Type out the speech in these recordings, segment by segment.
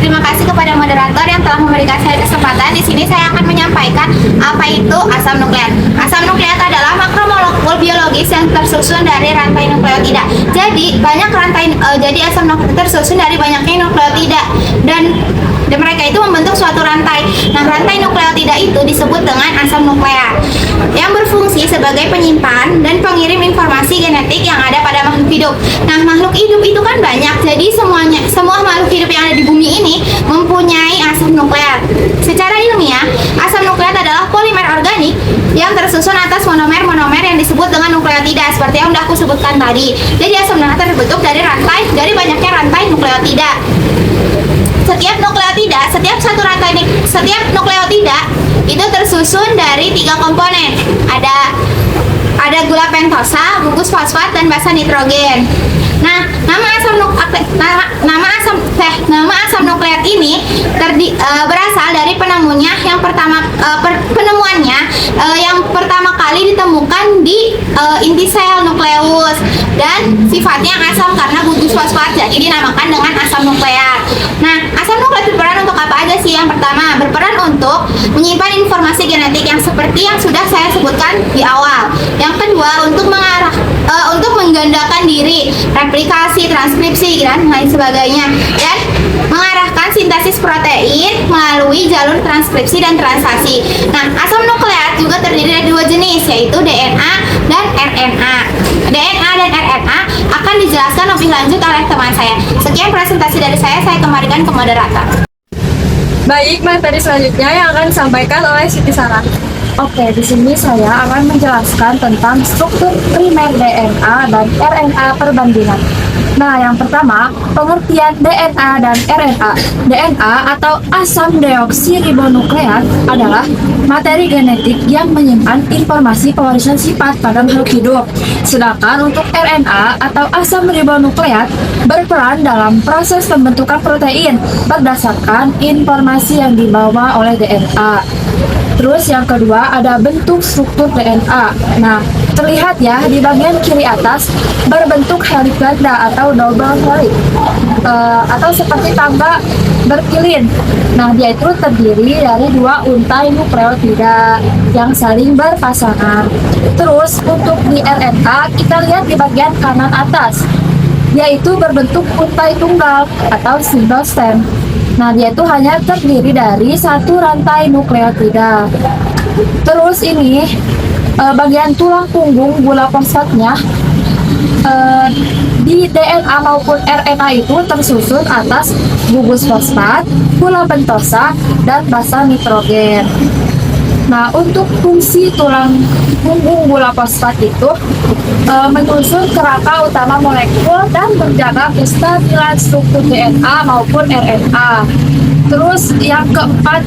Terima kasih kepada moderator yang telah memberikan saya kesempatan. Di sini saya akan menyampaikan apa itu asam nukleat. Asam nukleat adalah makromolekul biologis yang tersusun dari rantai nukleotida. Jadi asam nukleat tersusun dari banyaknya nukleotida dan mereka itu membentuk suatu rantai. Nah, rantai nukleotida itu disebut dengan asam nukleat yang berfungsi sebagai penyimpan dan pengirim informasi genetik yang ada pada makhluk hidup. Nah, makhluk hidup itu kan banyak. Jadi semua makhluk hidup yang ada di bumi ini mempunyai asam nukleat. Secara ilmiah, asam nukleat adalah polimer organik yang tersusun atas monomer-monomer yang disebut dengan nukleotida seperti yang sudah aku sebutkan tadi. Jadi asam nukleat terbentuk dari banyaknya rantai nukleotida. Setiap nukleotida itu tersusun dari 3 komponen. Ada gula pentosa, gugus fosfat, dan basa nitrogen. Nah, nama asam nukleat ini berasal dari penemuannya yang pertama kali ditemukan di inti sel nukleus dan sifatnya asam karena gugus fosfat, jadi dinamakan dengan asam nukleat. Nah, asam nukleat berperan untuk apa aja sih? Yang pertama, berperan untuk menyimpan informasi genetik yang seperti yang sudah saya sebutkan di awal. Yang kedua, untuk menggandakan diri, replikasi, transkripsi, dan lain sebagainya, dan mengarahkan sintesis protein melalui jalur transkripsi dan translasi. Nah, asam nukleat juga terdiri dari 2 jenis, yaitu DNA dan RNA. DNA dan RNA akan dijelaskan lebih lanjut oleh teman saya. Sekian presentasi dari saya kembalikan ke moderator. Baik, materi selanjutnya yang akan disampaikan oleh Siti Sarah. Oke, di sini saya akan menjelaskan tentang struktur primer DNA dan RNA perbandingan. Nah, yang pertama, pengertian DNA dan RNA. DNA atau asam deoksiribonukleat adalah materi genetik yang menyimpan informasi pewarisan sifat pada makhluk hidup. Sedangkan untuk RNA atau asam ribonukleat berperan dalam proses pembentukan protein berdasarkan informasi yang dibawa oleh DNA. Terus yang kedua ada bentuk struktur DNA. Nah, terlihat ya di bagian kiri atas berbentuk helix ganda atau double helix atau seperti tangga berkilin. Nah, dia itu terdiri dari 2 untai nukleotida yang saling berpasangan. Terus untuk di RNA kita lihat di bagian kanan atas, yaitu berbentuk untai tunggal atau single stem. Nah, dia itu hanya terdiri dari 1 rantai nukleotida. Terus ini bagian tulang punggung gula fosfatnya di DNA maupun RNA itu tersusun atas gugus fosfat, gula pentosa, dan basa nitrogen. Nah, untuk fungsi tulang punggung gula fosfat itu menyusun kerangka utama molekul dan menjaga kestabilan struktur DNA maupun RNA. Terus yang keempat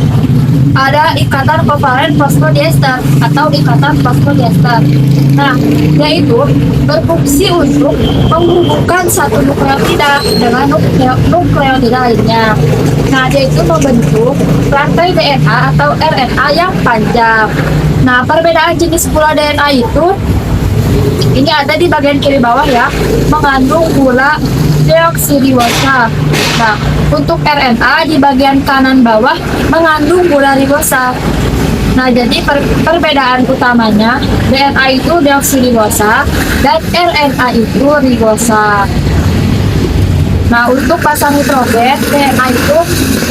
ada ikatan kovalen fosfodiester atau ikatan fosfodiester. Nah, yaitu berfungsi untuk menghubungkan satu nukleotida dengan nukleotida lainnya. Nah, yaitu membentuk rantai DNA atau RNA yang panjang. Nah, perbedaan jenis pula DNA itu ini ada di bagian kiri bawah ya, mengandung gula deoksiribosa. Nah, untuk RNA di bagian kanan bawah mengandung gula ribosa. Nah, jadi perbedaan utamanya DNA itu deoksiribosa dan RNA itu ribosa. Nah, untuk basa nitrogen, DNA itu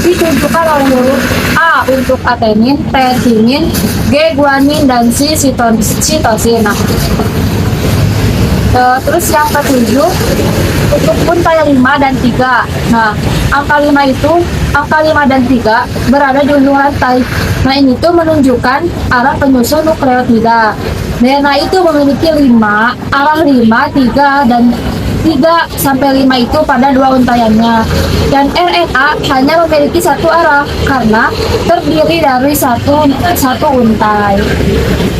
ditunjukkan oleh huruf A untuk atenin, T timin, G guanin, dan C sitosin. Nah, terus yang ketujuh untuk untai 5 dan 3. Nah, angka 5 dan 3 berada di ujung rantai. Nah, ini tuh menunjukkan arah penyusun nukleotida. DNA itu memiliki 5, arah 5, 3, dan 3 sampai 5 itu pada 2 untaiannya. Dan RNA hanya memiliki 1 arah karena terdiri dari satu untai.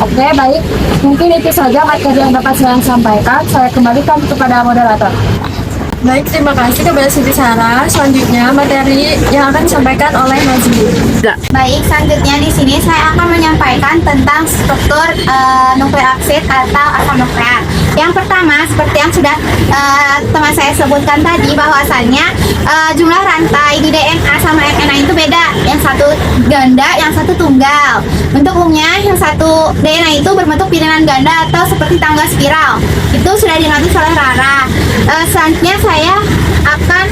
Oke, baik. Mungkin itu saja materi yang dapat saya sampaikan. Saya kembalikan kepada moderator. Baik, terima kasih kepada Siti Sarah. Selanjutnya materi yang akan disampaikan oleh Nazmi. Baik, selanjutnya di sini saya akan menyampaikan tentang struktur nukleoksid atau asam nukleat. Yang pertama, seperti yang sudah teman saya sebutkan tadi, bahwasannya jumlah rantai di DNA sama ganda, yang satu tunggal. Bentuk umumnya yang satu DNA itu berbentuk bilangan ganda atau seperti tangga spiral. Itu sudah dinotis oleh Rara. Selanjutnya saya akan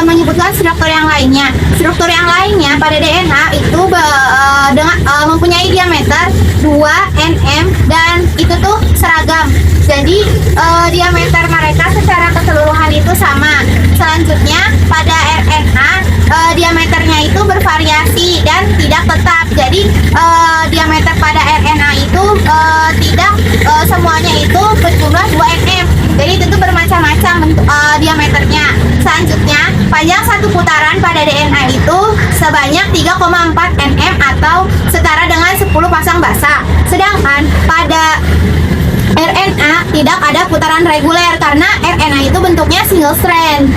menyebutkan struktur yang lainnya. Struktur yang lainnya pada DNA itu mempunyai diameter 2 nm dan itu tuh seragam. Jadi diameter mereka secara keseluruhan itu sama. Selanjutnya pada RNA diameternya itu bervariasi dan tidak tetap. Jadi diameter pada RNA itu tidak semuanya itu berjumlah 2 nm. Jadi itu tuh bermacam-macam diameternya. Selanjutnya panjang satu putaran pada DNA itu sebanyak 3,4 nm atau setara dengan 10 pasang basa. Sedangkan pada RNA tidak ada putaran reguler karena RNA itu bentuknya single strand.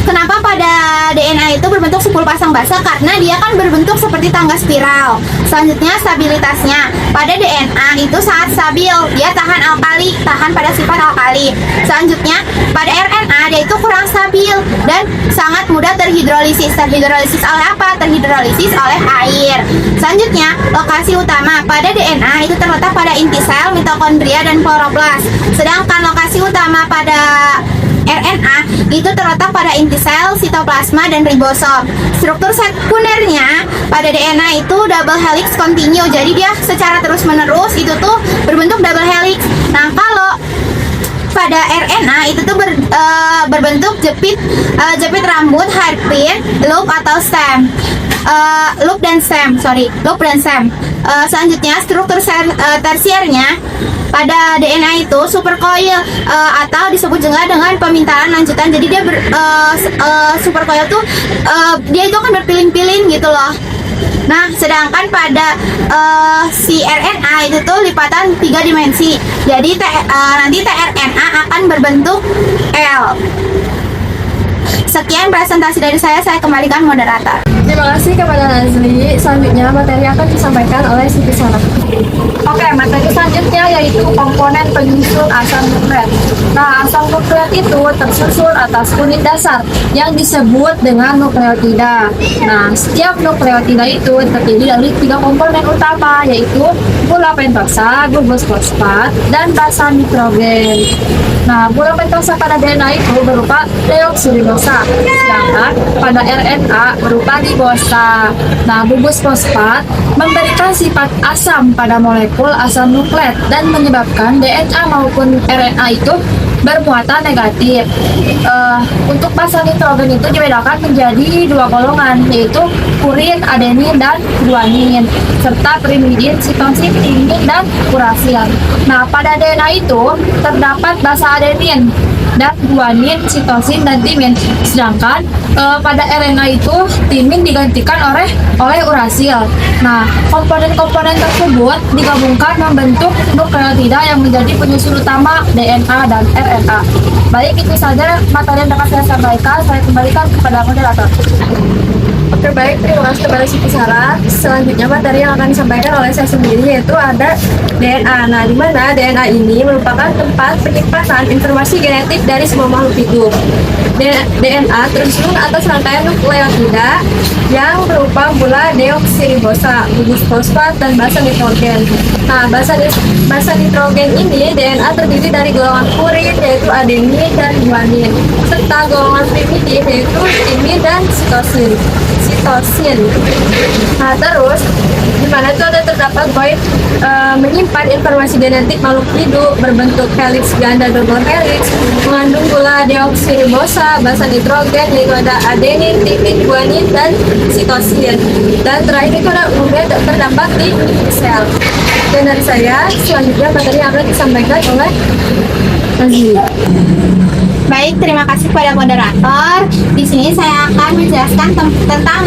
Kenapa pada DNA itu berbentuk 10 pasang basa? Karena dia kan berbentuk seperti tangga spiral. Selanjutnya stabilitasnya. Pada DNA itu sangat stabil. Dia tahan alkali, tahan pada sifat alkali. Selanjutnya pada RNA dia itu kurang stabil dan sangat mudah terhidrolisis. Terhidrolisis oleh apa? Terhidrolisis oleh air. Selanjutnya lokasi utama pada DNA itu terletak pada inti sel, mitokondria dan kloroplas. Sedangkan lokasi utama pada RNA itu terletak pada inti sel, sitoplasma, dan ribosom. Struktur sekunernya pada DNA itu double helix continue. Jadi dia secara terus-menerus itu tuh berbentuk double helix. Nah, kalau pada RNA itu tuh berbentuk jepit rambut, hairpin, loop atau stem. Loop dan stem. Selanjutnya struktur tersiernya pada DNA itu supercoil atau disebut juga dengan pemintalan lanjutan. Jadi dia supercoil tuh dia itu akan berpilin-pilin gitu loh. Nah, sedangkan pada si RNA itu tuh lipatan 3 dimensi. Jadi nanti tRNA akan berbentuk L. Sekian presentasi dari saya kembalikan moderator. Terima kasih kepada Nazli. Selanjutnya materi akan disampaikan oleh Siti Sarah. Oke, materi selanjutnya yaitu komponen penyusun asam nukleat. Nah, asam nukleat itu tersusun atas unit dasar yang disebut dengan nukleotida. Nah, setiap nukleotida itu terdiri dari 3 komponen utama, yaitu gula pentosa, gugus fosfat, dan basa nitrogen. Nah, gula pentosa pada DNA itu berupa deoksiribosa, sedangkan pada RNA berupa ribosa. Nah, gugus fosfat memberikan sifat asam pada molekul asam nukleat dan menyebabkan DNA maupun RNA itu bermuatan negatif. Untuk basa nitrogen itu dibedakan menjadi 2 golongan, yaitu purin, adenin, dan guanin, serta pirimidin, sitosin, timin, dan urasil. Nah, pada DNA itu terdapat basa adenin dan guanin, sitosin, dan timin. Sedangkan pada RNA itu timin digantikan oleh urasil. Nah, komponen-komponen tersebut digabungkan membentuk nukleotida yang menjadi penyusun utama DNA dan RNA. Baik, itu saja materi yang dapat saya sampaikan. Saya kembalikan kepada moderator. Oke, baik, terima kasih kepada Siti Sarah. Selanjutnya materi yang akan disampaikan oleh saya sendiri yaitu ada DNA. Nah, di mana DNA ini merupakan tempat penyimpanan informasi genetik dari semua makhluk hidup. DNA tersusun atas rangkaian nukleotida yang berupa gula deoksiribosa, gugus fosfat, dan basa nitrogen. Nah, basa nitrogen ini DNA terdiri dari golongan purin yaitu adenin dan guanin, serta golongan pirimidin yaitu timin dan sitosin. Nah, terus di mana itu terdapat void menyimpan informasi genetik makhluk hidup berbentuk helix ganda double helix, mengandung gula deoksiribosa, basa nitrogen yaitu ada adenin, timin, guanin, dan sitosin. Dan terakhir itu umumnya terdapat di sel. Dan dari saya selanjutnya materi yang akan disampaikan oleh Nazli. Baik, terima kasih kepada moderator. Di sini saya akan menjelaskan tentang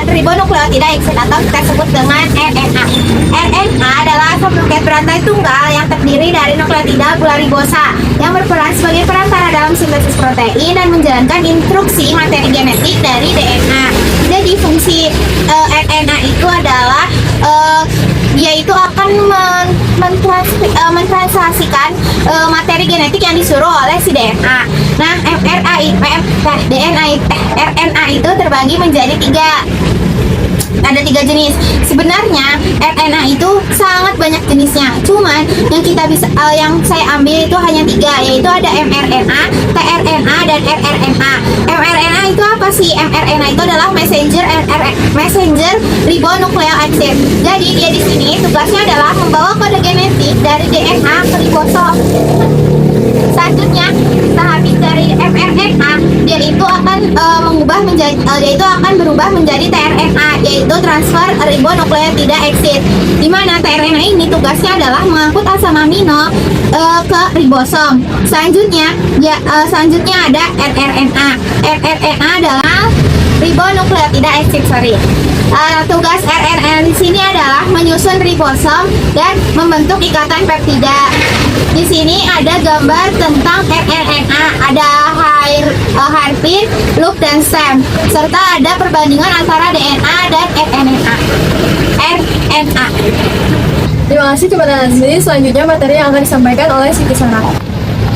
ribonukleotida exit atau kita sebut dengan RNA. RNA adalah asam nukleat berantai tunggal yang terdiri dari nukleotida gula ribosa yang berperan sebagai perantara dalam sintesis protein dan menjalankan instruksi materi genetik dari DNA. Jadi fungsi RNA itu adalah dia itu akan mentranslasikan materi genetik yang disuruh oleh si DNA. Nah, RNA itu terbagi menjadi 3. ada 3 jenis. Sebenarnya RNA itu sangat banyak jenisnya. Cuman yang saya ambil itu hanya 3, yaitu ada mRNA, tRNA, dan rRNA. mRNA itu apa sih? mRNA itu adalah messenger ribonucleic acid. Jadi dia di sini tugasnya adalah membawa kode genetik dari DNA ke ribosom. Selanjutnya, setelah habis dari mRNA, dia itu akan berubah menjadi tRNA, yaitu transfer ribonucleotide acid. Di mana tRNA ini tugasnya adalah mengangkut asam amino ke ribosom. Selanjutnya ada rRNA. rRNA adalah ribonucleotide acid, tugas rRNA di sini adalah menyusun ribosom dan membentuk ikatan peptida. Di sini ada gambar tentang rRNA, ada hairpin, loop, dan stem, serta ada perbandingan antara DNA dan RNA. Terima kasih kepada Nazli. Selanjutnya materi yang akan disampaikan oleh Siti Sarah.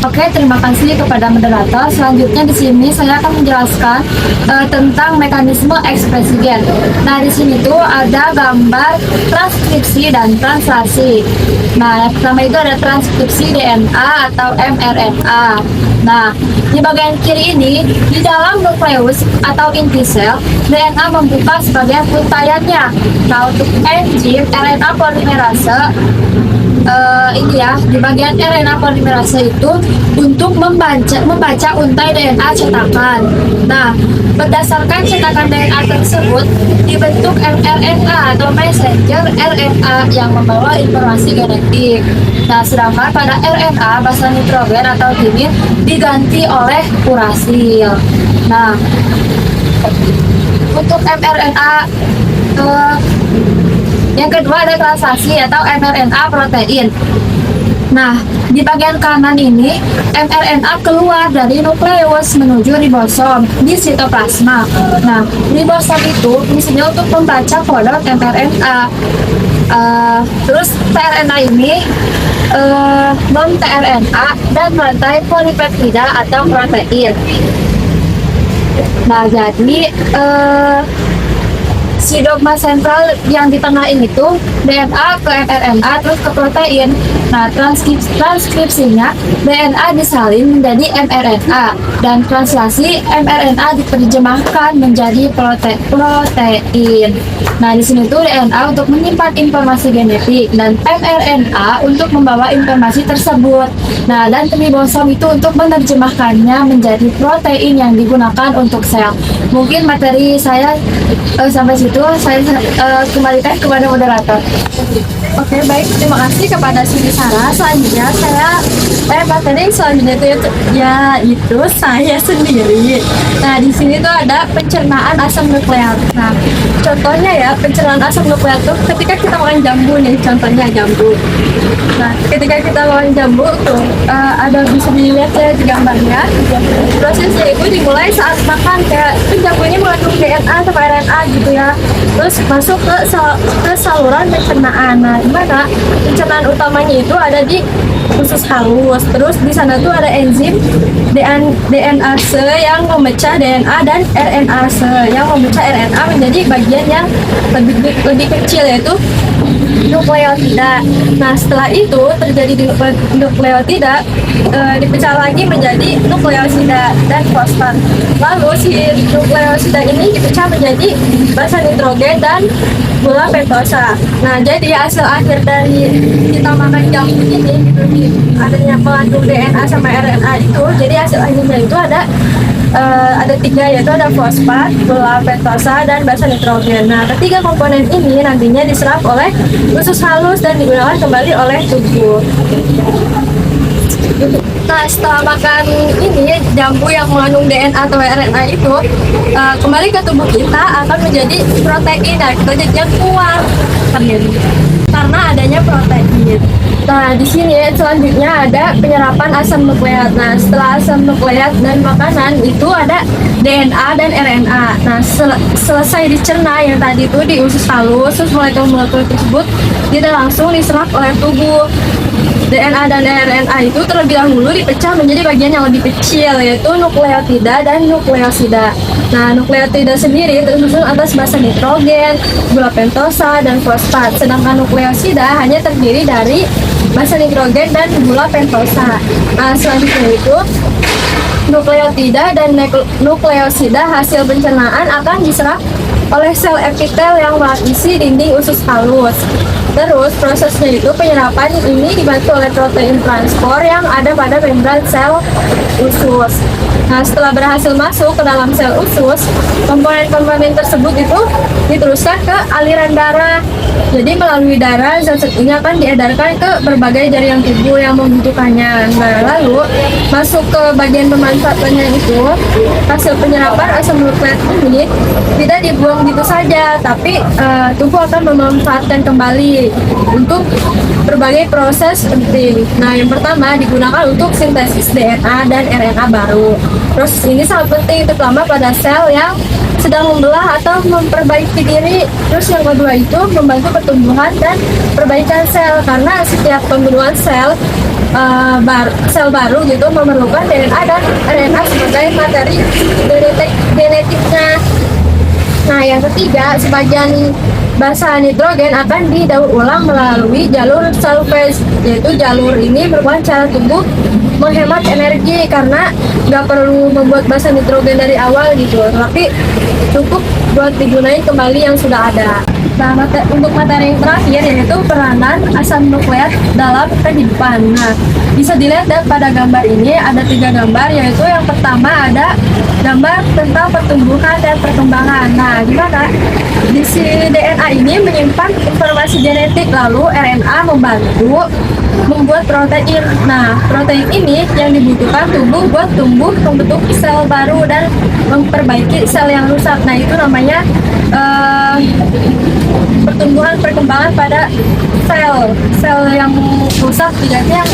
Oke, terima kasih kepada moderator. Selanjutnya di sini saya akan menjelaskan tentang mekanisme ekspresi gen. Nah, di sini tuh ada gambar transkripsi dan translasi. Nah, yang pertama itu ada transkripsi DNA atau mRNA. Nah, di bagian kiri ini, di dalam nukleus atau inti sel, DNA membuka sebagian untaiannya. Nah, untuk enzim RNA polimerase, di bagian RNA polimerase itu untuk membaca untai DNA cetakan. Nah, berdasarkan cetakan DNA tersebut dibentuk mRNA atau messenger RNA yang membawa informasi genetik. Nah, sedangkan pada RNA basa nitrogen atau timin diganti oleh urasil. Nah, untuk mRNA yang kedua ada translasi atau mRNA protein. Nah, di bagian kanan ini mRNA keluar dari nukleus menuju ribosom di sitoplasma. Nah, ribosom itu fungsinya untuk membaca kode mRNA. Terus tRNA ini non-tRNA dan rantai polipeptida atau protein. Nah, jadi si dogma sentral yang di tengah ini tuh DNA ke mRNA terus ke protein. Nah, transkripsinya DNA disalin menjadi mRNA dan translasi mRNA diterjemahkan menjadi protein. Nah, di sini tuh DNA untuk menyimpan informasi genetik dan mRNA untuk membawa informasi tersebut. Nah, dan ribosom itu untuk menerjemahkannya menjadi protein yang digunakan untuk sel. Mungkin materi saya sampai situ. Saya kembalikan kepada moderator. Oke, baik. Terima kasih kepada Siti Sarah. Selanjutnya materi selanjutnya itu saya sendiri. Nah, di sini tuh ada pencernaan asam nukleat. Nah, contohnya ya, pencernaan asam nukleat tuh ketika kita makan jambu nih, contohnya jambu. Nah, ketika kita makan jambu tuh ada bisa dilihat ya di gambarnya. Prosesnya itu dimulai saat makan, kayak jambunya mengandung DNA sama RNA gitu ya. Terus masuk ke saluran pencernaan. Nah, dimana pencernaan utamanya itu ada di usus halus. Terus di sana tuh ada enzim DNase yang memecah DNA dan RNase yang memecah RNA menjadi bagian yang lebih kecil, yaitu nukleotida. Nah, setelah itu terjadi di nukleotida dipecah lagi menjadi nukleosida dan fosfat. Lalu si nukleosida ini dipecah menjadi basa nitrogen dan gula pentosa. Nah, jadi hasil akhir dari kita makan jambu ini adanya mengandung DNA sama RNA itu, jadi hasil akhirnya itu ada 3, yaitu ada fosfat, gula pentosa, dan basa nitrogen. Nah, ketiga komponen ini nantinya diserap oleh usus halus dan digunakan kembali oleh tubuh. Nah, setelah makan ini jambu yang mengandung DNA atau RNA itu kembali ke tubuh kita akan menjadi protein dan kita jadinya kuat karena adanya protein. Nah, di sini selanjutnya ada penyerapan asam nukleat. Nah, setelah asam nukleat dan makanan itu ada DNA dan RNA. Nah, selesai dicerna yang tadi itu di usus halus, terus molekul-molekul tersebut tidak langsung diserap oleh tubuh. DNA dan RNA itu terlebih dahulu dipecah menjadi bagian yang lebih kecil, yaitu nukleotida dan nukleosida. Nah, nukleotida sendiri tersusun atas basa nitrogen, gula pentosa, dan fosfat. Sedangkan nukleosida hanya terdiri dari basa nitrogen dan gula pentosa. Nah, selanjutnya itu nukleotida dan nukleosida hasil pencernaan akan diserap oleh sel epitel yang melapisi dinding usus halus. Terus prosesnya itu penyerapan ini dibantu oleh protein transport yang ada pada membran sel usus. Nah, setelah berhasil masuk ke dalam sel usus, komponen-komponen tersebut itu diteruskan ke aliran darah. Jadi melalui darah, zat-zat ini akan diedarkan ke berbagai jaringan tubuh yang membutuhkannya. Nah, lalu masuk ke bagian pemanfaatannya itu, hasil penyerapan asam nukleat ini tidak dibuang gitu saja, tapi tubuh akan memanfaatkan kembali untuk berbagai proses penting. Nah, yang pertama digunakan untuk sintesis DNA dan RNA baru. Proses ini sangat penting terutama pada sel yang sedang membelah atau memperbaiki diri. Terus yang kedua itu membantu pertumbuhan dan perbaikan sel, karena setiap pembunuhan sel baru gitu memerlukan DNA dan RNA sebagai materi genetiknya. Nah, yang ketiga, sebagian basa nitrogen akan didaur ulang melalui jalur salvage, yaitu jalur ini merupakan cara tubuh menghemat energi karena nggak perlu membuat basa nitrogen dari awal gitu, tapi cukup buat digunain kembali yang sudah ada. Nah, untuk materi yang terakhir yaitu peranan asam nukleat dalam kehidupan. Nah, bisa dilihat pada gambar ini ada 3 gambar, yaitu yang pertama ada gambar tentang pertumbuhan dan perkembangan. Nah, gimana? Di si DNA ini menyimpan informasi genetik, lalu RNA membantu membuat protein. Nah, protein ini yang dibutuhkan tubuh buat tumbuh, membentuk sel baru dan memperbaiki sel yang rusak. Nah, itu namanya pertumbuhan perkembangan pada sel yang rusak diganti yang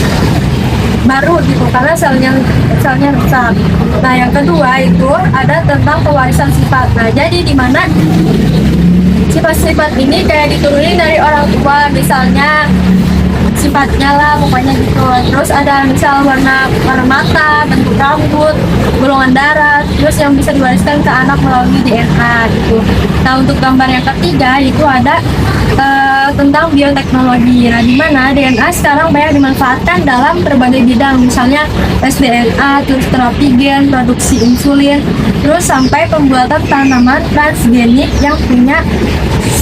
baru gitu, karena selnya rusak. Nah, yang kedua itu ada tentang pewarisan sifat. Nah, jadi di mana sifat-sifat ini kayak diturunin dari orang tua, misalnya sifatnya lah pokoknya gitu. Terus ada misal warna mata, bentuk rambut, golongan darah, terus yang bisa diwariskan ke anak melalui DNA gitu. Nah, untuk gambar yang ketiga itu ada tentang bioteknologi. Nah, di mana DNA sekarang banyak dimanfaatkan dalam berbagai bidang, misalnya tes DNA, terus terapi gen, produksi insulin, terus sampai pembuatan tanaman transgenik yang punya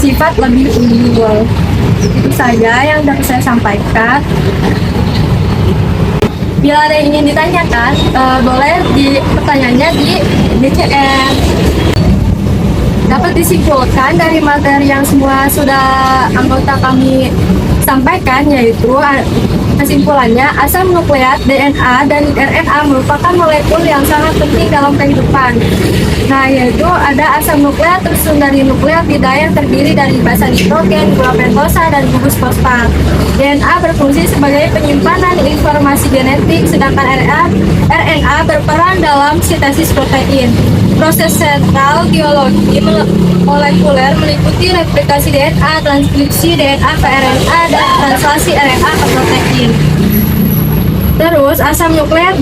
sifat lebih unggul. Itu saja yang dapat saya sampaikan. Bila ada yang ingin ditanyakan, boleh pertanyaannya di DCM. Dapat disimpulkan dari materi yang semua sudah anggota kami sampaikan, yaitu kesimpulannya asam nukleat, DNA, dan RNA merupakan molekul yang sangat penting dalam kehidupan. Nah, yaitu ada asam nukleat tersusun dari nukleotida yang terdiri dari basa nitrogen, gula pentosa, dan gugus fosfat. DNA berfungsi sebagai penyimpanan informasi genetik, sedangkan RNA berperan dalam sintesis protein. Proses sentral biologi molekuler meliputi replikasi DNA, transkripsi DNA ke RNA, dan translasi RNA ke protein. Terus, asam nukleat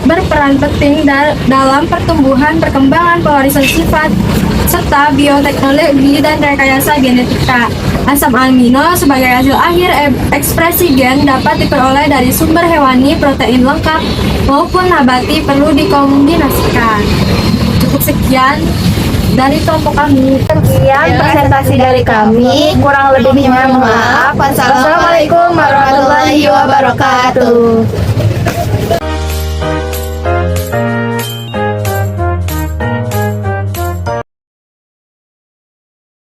berperan penting dalam pertumbuhan, perkembangan, pewarisan sifat, serta bioteknologi dan rekayasa genetika. Asam amino sebagai hasil akhir ekspresi gen dapat diperoleh dari sumber hewani, protein lengkap, maupun nabati perlu dikombinasikan. Cukup sekian dari kelompok kami. Sekian presentasi dari kami. Kurang lebihnya mohon maaf. Wassalamualaikum warahmatullahi wabarakatuh.